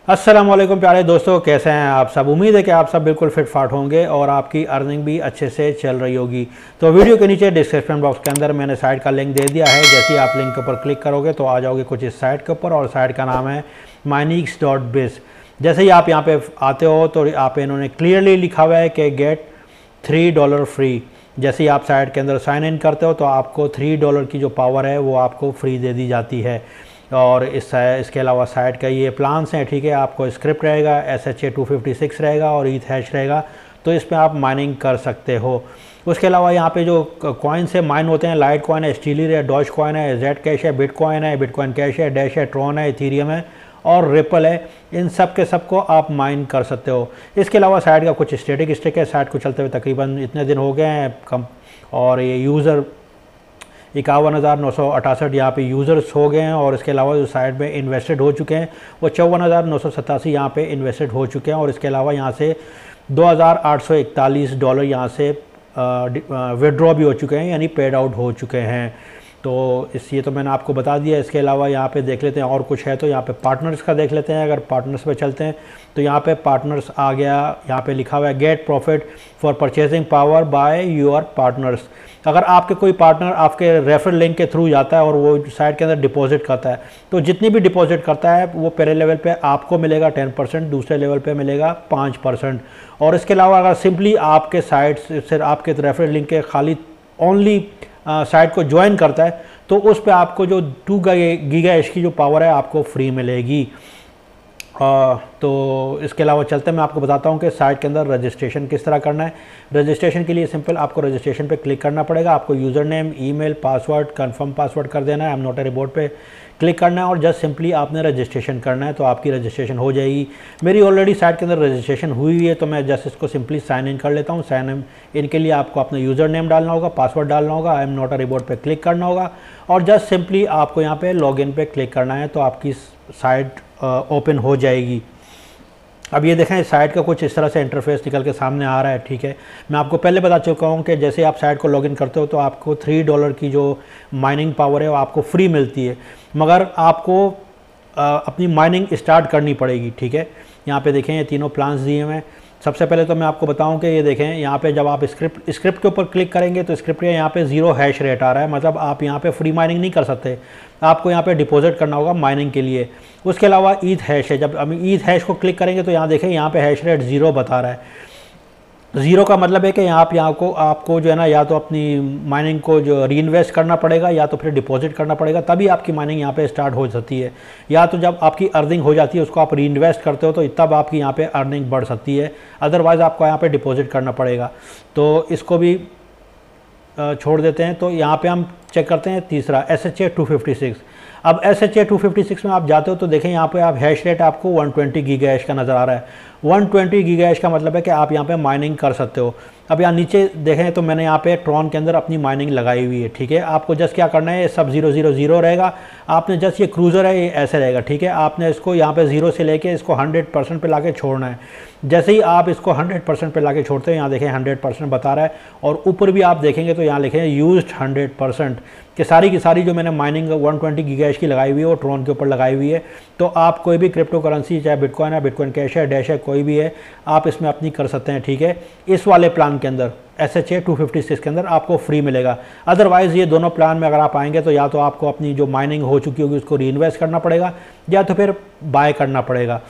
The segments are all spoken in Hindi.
अस्सलाम वालेकुम प्यारे दोस्तों, कैसे हैं आप सब। उम्मीद है कि आप सब बिल्कुल फिट फाट होंगे और आपकी अर्निंग भी अच्छे से चल रही होगी। तो वीडियो के नीचे डिस्क्रिप्शन बॉक्स के अंदर मैंने साइट का लिंक दे दिया है। जैसे ही आप लिंक के ऊपर क्लिक करोगे तो आ जाओगे कुछ इस साइट के ऊपर, और साइट का नाम है minix.biz। जैसे ही आप यहाँ पे आते हो तो आप इन्होंने क्लियरली लिखा हुआ है कि गेट $3 फ्री। जैसे ही आप साइट के अंदर साइन इन करते हो तो आपको $3 की जो पावर है वो आपको फ्री दे दी जाती है। और इसके अलावा साइट का ये प्लान्स हैं, ठीक है। आपको स्क्रिप्ट रहेगा, SHA 256 रहेगा और ईथ हैश रहेगा, तो इसमें आप माइनिंग कर सकते हो। उसके अलावा यहाँ पे जो कॉइन से माइन होते हैं, लाइट कॉइन है, स्टीलर है, डॉज कॉइन है, जेड कैश है, बिटकॉइन कैश है, डैश है, ट्रॉन है, इथीरियम है और रिपल है। इन सब के सबको आप माइन कर सकते हो। इसके अलावा साइट का कुछ स्टैटिक स्टिक है। साइट को चलते हुए तकरीबन इतने दिन हो गए हैं कम, और ये यूज़र 51,968 यहाँ पे यूज़र्स हो गए हैं। और इसके अलावा जो साइट में इन्वेस्टेड हो चुके हैं वो 54,987 यहाँ पे इन्वेस्टेड हो चुके हैं। और इसके अलावा यहाँ से $2,841 यहाँ से विड्रॉ भी हो चुके हैं, यानी पेड आउट हो चुके हैं। तो ये तो मैंने आपको बता दिया। इसके अलावा यहाँ पे देख लेते हैं और कुछ है, तो यहाँ पे पार्टनर्स का देख लेते हैं। अगर पार्टनर्स पे चलते हैं तो यहाँ पे पार्टनर्स आ गया। यहाँ पे लिखा हुआ है gate profit for purchasing power by your partners. अगर आपके कोई पार्टनर आपके रेफरल लिंक के थ्रू जाता है और वो साइट के अंदर डिपॉजिट करता है, तो जितनी भी डिपॉजिट करता है वो पहले लेवल पे आपको मिलेगा 10%, दूसरे लेवल पे मिलेगा 5%। और इसके अलावा अगर सिंपली आपके साइट से आपके रेफरल लिंक के खाली ओनली साइट को ज्वाइन करता है तो उस पर आपको जो 2 गीगाहर्ट्ज़ की जो पावर है आपको फ्री मिलेगी। तो इसके अलावा चलते मैं आपको बताता हूँ कि साइट के अंदर रजिस्ट्रेशन किस तरह करना है। रजिस्ट्रेशन के लिए सिंपल आपको रजिस्ट्रेशन पे क्लिक करना पड़ेगा। आपको user name, email, password, confirm password कर देना है। I am not a robot पे क्लिक करना है और जस्ट सिंपली आपने रजिस्ट्रेशन करना है, तो आपकी रजिस्ट्रेशन हो जाएगी। मेरी ऑलरेडी साइट के अंदर रजिस्ट्रेशन हुई हुई है, तो मैं जस्ट इसको सिंपली साइन इन कर लेता हूँ। साइन इन के लिए आपको अपना यूज़र नेम डालना होगा, पासवर्ड डालना होगा, I am not a robot पे क्लिक करना होगा और जस्ट सिंपली आपको यहाँ पे लॉगिन पे क्लिक करना है, तो आपकी साइट ओपन हो जाएगी। अब ये देखें, साइट का कुछ इस तरह से इंटरफेस निकल के सामने आ रहा है, ठीक है। मैं आपको पहले बता चुका हूँ कि जैसे आप साइट को लॉगिन करते हो तो आपको $3 की जो माइनिंग पावर है वो आपको फ्री मिलती है, मगर आपको अपनी माइनिंग स्टार्ट करनी पड़ेगी, ठीक है। यहाँ पे देखें ये तीनों प्लान्स दिए हुए हैं। सबसे पहले तो मैं आपको बताऊं कि ये देखें, यहाँ पे जब आप स्क्रिप्ट के ऊपर क्लिक करेंगे तो स्क्रिप्ट के यहाँ पे 0 हैश रेट आ रहा है, मतलब आप यहाँ पे फ्री माइनिंग नहीं कर सकते, आपको यहाँ पे डिपॉजिट करना होगा माइनिंग के लिए। उसके अलावा ईथ हैश है। जब हम ईथ हैश को क्लिक करेंगे तो यहाँ देखें, यहाँ पे हैश रेट 0 बता रहा है। 0 का मतलब है कि आपको जो है ना, या तो अपनी माइनिंग को जो री-इन्वेस्ट करना पड़ेगा या तो फिर डिपॉजिट करना पड़ेगा, तभी आपकी माइनिंग यहाँ पे स्टार्ट हो सकती है। या तो जब आपकी अर्निंग हो जाती है उसको आप री-इन्वेस्ट करते हो तो तब आपकी यहाँ पे अर्निंग बढ़ सकती है, अदरवाइज़ आपको यहाँ पे डिपॉजिट करना पड़ेगा। तो इसको भी छोड़ देते हैं। तो यहाँ पे हम चेक करते हैं तीसरा, SHA 256। अब SHA 256 में आप जाते हो तो देखें, यहाँ पे आप हैश रेट आपको 120 गीगाहर्ट्ज़ का नज़र आ रहा है। 120 गीगाहर्ट्ज़ का मतलब है कि आप यहाँ पे माइनिंग कर सकते हो। अब यहाँ नीचे देखें तो मैंने यहाँ पे ट्रॉन के अंदर अपनी माइनिंग लगाई हुई है, ठीक है। आपको जस्ट क्या करना है, ये सब 000 रहेगा। आपने जस्ट ये क्रूज़र है, ये ऐसे रहेगा, ठीक है। आपने इसको यहाँ पे 0 से लेके इसको 100% पे लाके छोड़ना है। जैसे ही आप इसको 100% पे लाके छोड़ते हैं, यहाँ देखें 100% बता रहा है, और ऊपर भी आप देखेंगे तो यहाँ लिखे हैं यूज्ड 100%, कि सारी की सारी जो मैंने माइनिंग 120 गीगाहर्ट्ज़ की लगाई हुई है वो ट्रॉन के ऊपर लगाई हुई है। तो आप कोई भी क्रिप्टो करेंसी, चाहे बिटकॉइन है, बिटकॉइन कैश है, डैश है, कोई भी है, आप इसमें अपनी कर सकते हैं, ठीक है। इस वाले प्लान के अंदर SHA 256 के अंदर आपको फ्री मिलेगा। अदरवाइज़ ये दोनों प्लान में अगर आप आएंगे तो या तो आपको अपनी जो माइनिंग हो चुकी होगी उसको री इन्वेस्ट करना पड़ेगा या तो फिर बाय करना पड़ेगा।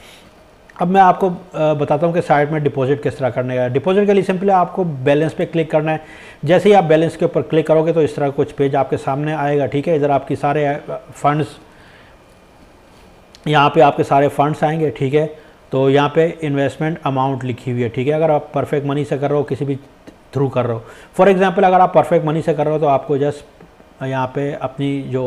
अब मैं आपको बताता हूँ कि साइट में डिपॉजिट किस तरह करने का है। डिपॉजिट के लिए सिंपली आपको बैलेंस पे क्लिक करना है। जैसे ही आप बैलेंस के ऊपर क्लिक करोगे तो इस तरह कुछ पेज आपके सामने आएगा, ठीक है। इधर आपकी सारे फंड्स, यहाँ पे आपके सारे फंड्स आएंगे, ठीक है। तो यहाँ पे इन्वेस्टमेंट अमाउंट लिखी हुई है, ठीक है। अगर आप परफेक्ट मनी से कर रहे हो, किसी भी थ्रू कर रहे हो, फॉर एग्जांपल अगर आप परफेक्ट मनी से कर रहे हो तो आपको जस्ट यहाँ पे अपनी जो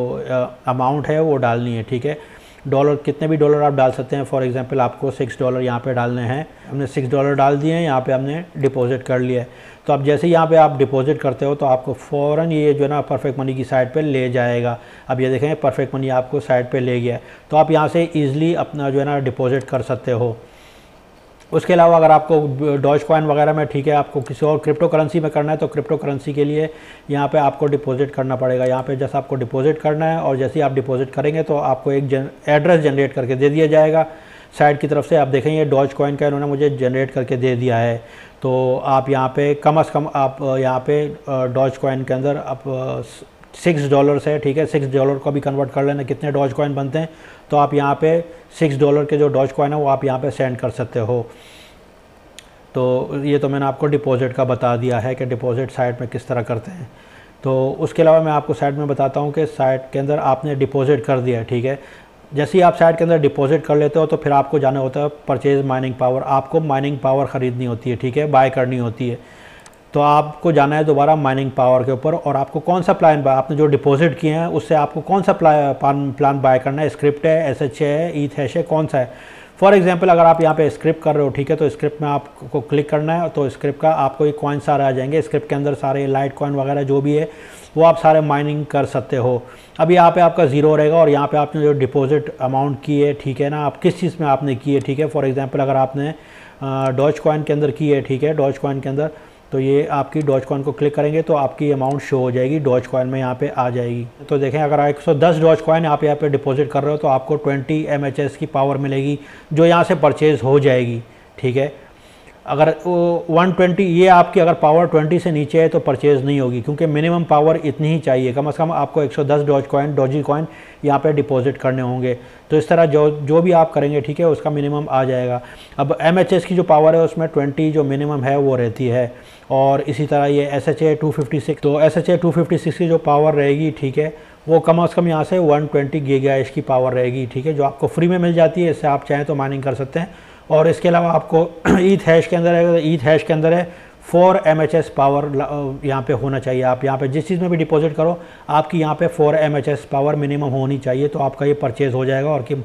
अमाउंट है वो डालनी है, ठीक है। डॉलर, कितने भी डॉलर आप डाल सकते हैं। फॉर एग्जांपल आपको $6 यहाँ पे डालने हैं। हमने $6 डाल दिए हैं, यहाँ पे हमने डिपॉजिट कर लिया है। तो अब जैसे यहाँ पे आप डिपॉजिट करते हो तो आपको फ़ौरन ये जो है ना परफेक्ट मनी की साइट पे ले जाएगा। अब ये देखें, परफेक्ट मनी आपको साइट पे ले गया है, तो आप यहाँ से ईज़िली अपना जो है ना डिपॉजिट कर सकते हो। उसके अलावा अगर आपको डॉज कॉइन वगैरह में, ठीक है, आपको किसी और क्रिप्टो करेंसी में करना है तो क्रिप्टो करेंसी के लिए यहाँ पे आपको डिपॉजिट करना पड़ेगा। यहाँ पे जैसे आपको डिपॉजिट करना है और जैसे ही आप डिपॉजिट करेंगे तो आपको एक एड्रेस जनरेट करके दे दिया जाएगा। साइड की तरफ से आप देखें ये डॉज कॉइन का इन्होंने मुझे जनरेट करके दे दिया है। तो आप यहाँ पे कम से कम आप यहाँ पे डॉज कॉइन के अंदर आप $6 है, ठीक है। $6 को भी कन्वर्ट कर लेना कितने डॉज कॉइन बनते हैं, तो आप यहाँ पे $6 के जो डॉज कॉइन है वो आप यहाँ पे सेंड कर सकते हो। तो ये तो मैंने आपको डिपॉजिट का बता दिया है कि डिपॉजिट साइट में किस तरह करते हैं। तो उसके अलावा मैं आपको साइट में बताता हूँ कि साइट के अंदर आपने डिपॉजिट कर दिया है, ठीक है। जैसे ही आप साइट के अंदर डिपॉजिट कर लेते हो तो फिर आपको जाना होता है परचेज़ माइनिंग पावर, आपको माइनिंग पावर ख़रीदनी होती है, ठीक है, बाय करनी होती है। तो आपको जाना है दोबारा माइनिंग पावर के ऊपर और आपको कौन सा प्लान बाय, आपने जो डिपॉजिट किए हैं उससे आपको कौन सा प्लान बाय करना है, स्क्रिप्ट है, SHA है, ETH है, कौन सा है। फॉर एग्जांपल अगर आप यहाँ पे स्क्रिप्ट कर रहे हो, ठीक है, तो स्क्रिप्ट में आपको क्लिक करना है, तो स्क्रिप्ट का आपको ये कॉइन सारे आ जाएंगे। स्क्रिप्ट के अंदर सारे लाइट कॉइन वगैरह जो भी है वो आप सारे माइनिंग कर सकते हो। अब यहाँ पे आपका ज़ीरो रहेगा और यहाँ पे आपने जो डिपॉजिट अमाउंट की है, ठीक है ना, आप किस चीज़ में आपने की है, ठीक है। फॉर एग्जांपल अगर आपने डॉज कॉइन के अंदर की है, ठीक है, डॉज कॉइन के अंदर, तो ये आपकी डॉज कॉइन को क्लिक करेंगे तो आपकी अमाउंट शो हो जाएगी, डॉज कॉइन में यहाँ पे आ जाएगी। तो देखें अगर 110 डॉज कॉइन आप यहाँ पे डिपॉजिट कर रहे हो तो आपको 20 MHS की पावर मिलेगी जो यहाँ से परचेज़ हो जाएगी, ठीक है। अगर 120 ये आपकी अगर पावर 20 से नीचे है तो परचेज़ नहीं होगी, क्योंकि मिनिमम पावर इतनी ही चाहिए, कम से कम आपको 110 डॉजी कॉइन यहाँ पे डिपॉजिट करने होंगे। तो इस तरह जो भी आप करेंगे, ठीक है, उसका मिनिमम आ जाएगा। अब MHS की जो पावर है उसमें 20 जो मिनिमम है वो रहती है, और इसी तरह ये SHA 256, तो SHA 256 की जो पावर रहेगी, ठीक है, वो कम से कम यहाँ से 120 गीगाहर्ट्ज़ की पावर रहेगी, ठीक है, जो आपको फ्री में मिल जाती है। इससे आप चाहें तो माइनिंग कर सकते हैं। और इसके अलावा आपको ETH हैश के अंदर है, ETH हैश के अंदर है 4 MHS पावर यहाँ पे होना चाहिए। आप यहाँ पे जिस चीज़ में भी डिपॉजिट करो आपकी यहाँ पे 4 MHS पावर मिनिमम होनी चाहिए, तो आपका ये परचेज़ हो जाएगा। और कि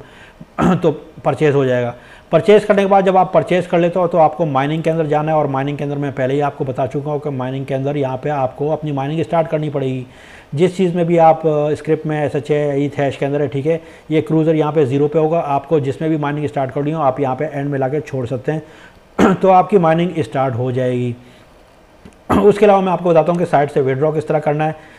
तो परचेज़ हो जाएगा। परचेज़ करने के बाद जब आप परचेज़ कर लेते हो तो आपको माइनिंग के अंदर जाना है, और माइनिंग के अंदर मैं पहले ही आपको बता चुका हूँ कि माइनिंग के अंदर यहाँ पे आपको अपनी माइनिंग स्टार्ट करनी पड़ेगी। जिस चीज़ में भी आप स्क्रिप्ट में SHA ETH हैश के अंदर है, ठीक है, ये क्रूज़र यहाँ पे 0 पे होगा। आपको जिसमें भी माइनिंग स्टार्ट करनी हो आप यहाँ पे एंड में लाके छोड़ सकते हैं तो आपकी माइनिंग स्टार्ट हो जाएगी। उसके अलावा मैं आपको बताता हूँ कि साइट से विड्रॉ किस तरह करना है।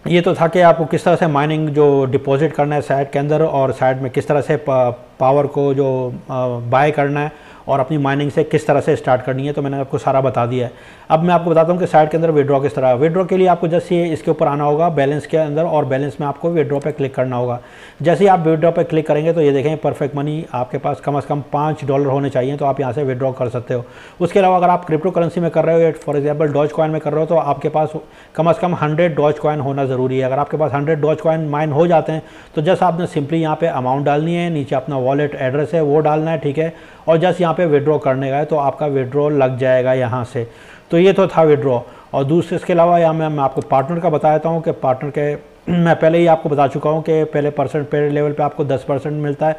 ये तो था कि आपको किस तरह से माइनिंग जो डिपॉजिट करना है साइट के अंदर, और साइट में किस तरह से पावर को जो बाय करना है और अपनी माइनिंग से किस तरह से स्टार्ट करनी है, तो मैंने आपको सारा बता दिया है। अब मैं आपको बताता हूँ कि साइट के अंदर विड्रॉ किस तरह। विड्रॉ के लिए आपको जैसे ये इसके ऊपर आना होगा बैलेंस के अंदर, और बैलेंस में आपको विड्रॉ पे क्लिक करना होगा। जैसे ही आप विड्रॉ पे क्लिक करेंगे तो ये देखें परफेक्ट मनी आपके पास कम से कम $5 होने चाहिए, तो आप यहाँ से विड्रॉ कर सकते हो। उसके अलावा अगर आप क्रिप्टो करेंसी में कर रहे हो, फॉर एग्जाम्पल डॉज कॉइन में कर रहे हो, तो आपके पास कम से कम 100 डॉज कॉइन होना ज़रूरी है। अगर आपके पास 100 डॉज कॉइन माइन हो जाते हैं तो जस्ट आपने सिंपली यहाँ पे अमाउंट डालनी है, नीचे अपना वॉलेट एड्रेस है वो डालना है, ठीक है, और जस्ट यहाँ पे विड्रॉ करने का है तो आपका विड्रॉ लग जाएगा यहाँ से। तो ये तो था विड्रॉ। और दूसरे इसके अलावा यहाँ मैं आपको पार्टनर का बता देता हूँ कि पार्टनर के मैं पहले ही आपको बता चुका हूँ कि पहले पे लेवल पे आपको 10% मिलता है,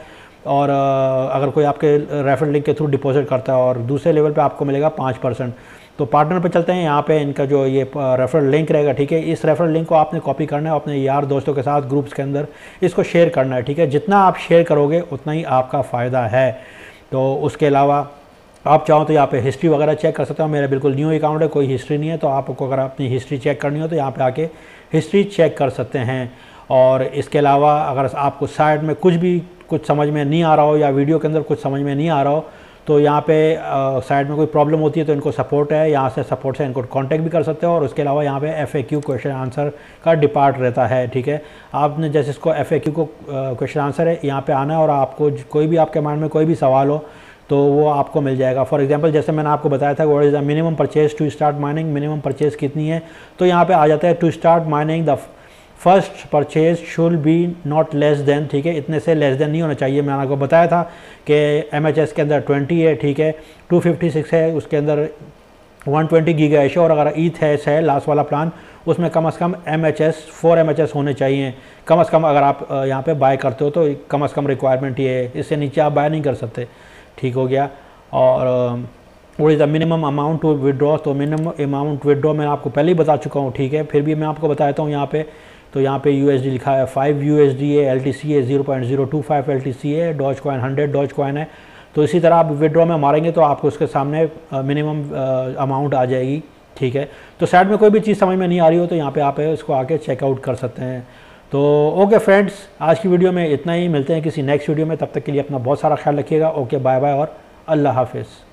और अगर कोई आपके रेफरल लिंक के थ्रू डिपॉजिट करता है, और दूसरे लेवल पे आपको मिलेगा 5%। तो पार्टनर पे चलते हैं। यहाँ पे इनका जो ये रेफरल लिंक रहेगा, ठीक है, इस रेफरल लिंक को आपने कॉपी करना है अपने यार दोस्तों के साथ ग्रुप्स के अंदर, इसको शेयर करना है, ठीक है। जितना आप शेयर करोगे उतना ही आपका फ़ायदा है। तो उसके अलावा आप चाहो तो यहाँ पे हिस्ट्री वगैरह चेक कर सकते हो। मेरा बिल्कुल न्यू अकाउंट है, कोई हिस्ट्री नहीं है, तो आपको अगर अपनी हिस्ट्री चेक करनी हो तो यहाँ पे आके हिस्ट्री चेक कर सकते हैं। और इसके अलावा अगर आपको साइट में कुछ समझ में नहीं आ रहा हो या वीडियो के अंदर कुछ समझ में नहीं आ रहा हो तो यहाँ पे साइट में कोई प्रॉब्लम होती है तो इनको सपोर्ट है, यहाँ से सपोर्ट से इनको कांटेक्ट भी कर सकते हो। और उसके अलावा यहाँ पे FAQ क्वेश्चन आंसर का डिपार्ट रहता है, ठीक है। आपने जैसे इसको FAQ को क्वेश्चन आंसर है यहाँ पे आना है, और आपको कोई भी आपके माइंड में कोई भी सवाल हो तो वो आपको मिल जाएगा। फॉर एग्जांपल जैसे मैंने आपको बताया था what is the minimum purchase to start mining, minimum purchase कितनी है, तो यहाँ पे आ जाता है to start mining the first purchase should be not less than, ठीक है, इतने से लेस देन नहीं होना चाहिए। मैंने आपको बताया था कि MHS के अंदर 20 है, ठीक है, 256 है, उसके अंदर 120 गीगाहर्ट्ज़, और अगर ETH है लास्ट वाला प्लान उसमें कम से कम MHS 4 MHS होने चाहिए कम से कम। अगर आप यहाँ पे बाय करते हो तो कम से कम रिक्वायरमेंट ये है, इससे नीचे आप बाय नहीं कर सकते, ठीक हो गया। और what is the minimum amount to withdraw, तो मिनिमम अमाउंट विड्रॉ मैं आपको पहले ही बता चुका हूँ, ठीक है, फिर भी मैं आपको बताता हूँ यहाँ पे। तो यहाँ पे USD लिखा है 5 USD है, LTC है 0.025 LTC है, डॉज कॉइन 100 डॉज कॉइन है। तो इसी तरह आप विड्रॉ में मारेंगे तो आपको उसके सामने मिनिमम अमाउंट आ जाएगी, ठीक है। तो साइड में कोई भी चीज़ समझ में नहीं आ रही हो तो यहाँ पे आप इसको आके चेकआउट कर सकते हैं। तो ओके फ्रेंड्स, आज की वीडियो में इतना ही। मिलते हैं किसी नेक्स्ट वीडियो में, तब तक के लिए अपना बहुत सारा ख्याल रखिएगा। ओके, बाय बाय और अल्लाह हाफिज़।